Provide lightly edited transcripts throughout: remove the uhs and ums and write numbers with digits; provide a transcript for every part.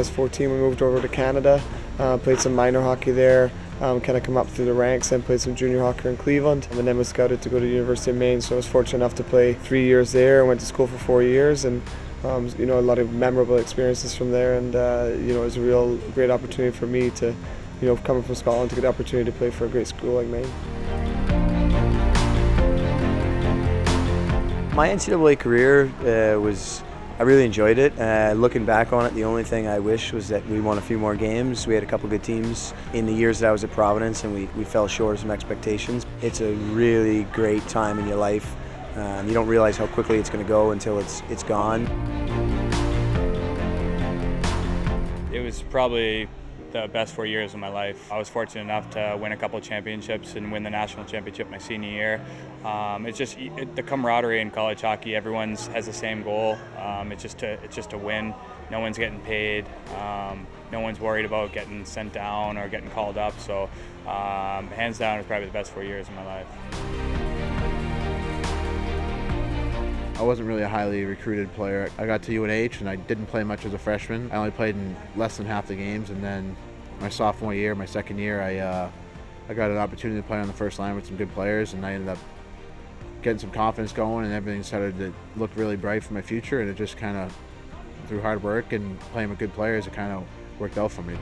was 14, we moved over to Canada, played some minor hockey there, kind of come up through the ranks and played some junior hockey in Cleveland, and then was scouted to go to the University of Maine. So I was fortunate enough to play 3 years there. I went to school for 4 years, and a lot of memorable experiences from there, and it was a real great opportunity for me to, coming from Scotland, to get the opportunity to play for a great school like Maine. My NCAA career I really enjoyed it. Looking back on it, the only thing I wish was that we won a few more games. We had a couple good teams in the years that I was at Providence, and we fell short of some expectations. It's a really great time in your life. You don't realize how quickly it's going to go until it's gone. It was probably the best 4 years of my life. I was fortunate enough to win a couple of championships and win the national championship my senior year. It's just the camaraderie in college hockey. Everyone has the same goal. It's just to win. No one's getting paid. No one's worried about getting sent down or getting called up. So hands down, it's probably the best 4 years of my life. I wasn't really a highly recruited player. I got to UNH and I didn't play much as a freshman. I only played in less than half the games, and then my sophomore year, my second year, I got an opportunity to play on the first line with some good players, and I ended up getting some confidence going, and everything started to look really bright for my future, and it just kind of, through hard work and playing with good players, it kind of worked out for me.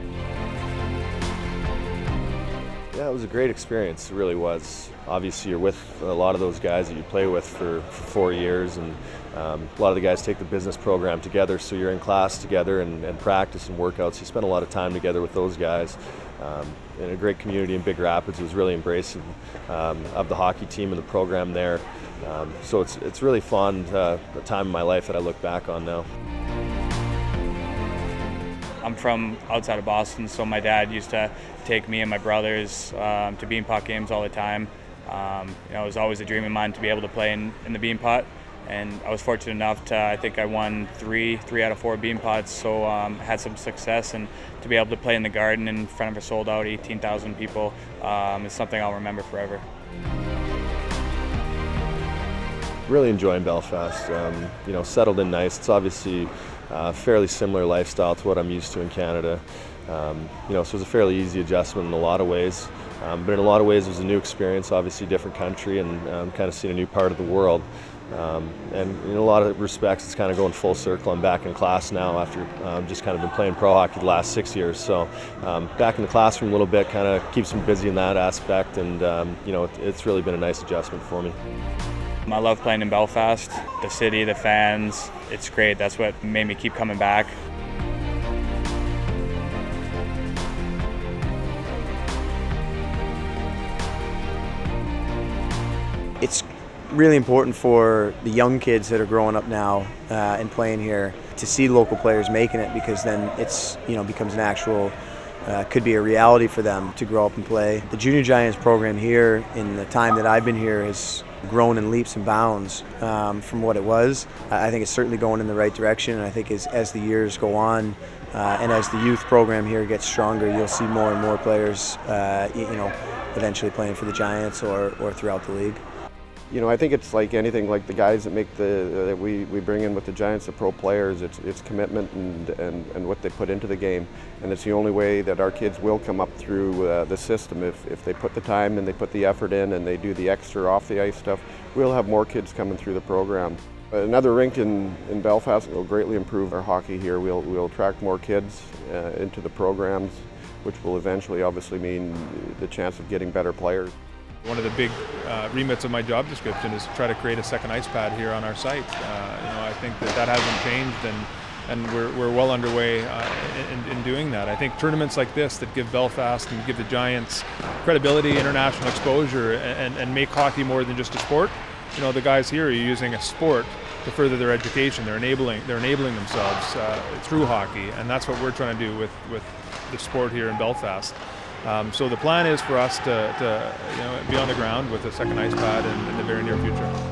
Yeah, it was a great experience, it really was. Obviously you're with a lot of those guys that you play with for 4 years, and a lot of the guys take the business program together, so you're in class together and practice and workouts. You spend a lot of time together with those guys. In a great community in Big Rapids. It was really embracing of the hockey team and the program there. So it's really fun, the time of my life that I look back on now. I'm from outside of Boston, so my dad used to take me and my brothers to Beanpot games all the time. It was always a dream of mine to be able to play in the Beanpot, and I was fortunate enough to, I think I won three out of 4 Beanpots, so had some success, and to be able to play in the Garden in front of a sold out 18,000 people is something I'll remember forever. Really enjoying Belfast. Settled in nice. It's obviously a fairly similar lifestyle to what I'm used to in Canada. So it was a fairly easy adjustment in a lot of ways. But in a lot of ways it was a new experience, obviously different country, and kind of seeing a new part of the world. And in a lot of respects it's kind of going full circle. I'm back in class now after just kind of been playing pro hockey the last 6 years. So back in the classroom a little bit, kind of keeps me busy in that aspect, and it's really been a nice adjustment for me. I love playing in Belfast, the city, the fans. It's great. That's what made me keep coming back. It's really important for the young kids that are growing up now and playing here to see local players making it, because then it's becomes an actual could be a reality for them to grow up and play. The Junior Giants program here, in the time that I've been here, has grown in leaps and bounds from what it was. I think it's certainly going in the right direction, and I think as the years go on and as the youth program here gets stronger, you'll see more and more players eventually playing for the Giants or throughout the league. I think it's like anything, like the guys that make that we bring in with the Giants, the pro players. It's commitment and what they put into the game, and it's the only way that our kids will come up through the system. If they put the time and they put the effort in and they do the extra off the ice stuff, we'll have more kids coming through the program. Another rink in Belfast will greatly improve our hockey here. We'll attract more kids into the programs, which will eventually obviously mean the chance of getting better players. One of the big remits of my job description is to try to create a second ice pad here on our site. I think that hasn't changed, and we're well underway in doing that. I think tournaments like this that give Belfast and give the Giants credibility, international exposure, and make hockey more than just a sport. The guys here are using a sport to further their education. They're enabling themselves through hockey, and that's what we're trying to do with the sport here in Belfast. So the plan is for us to be on the ground with a second ice pad in the very near future.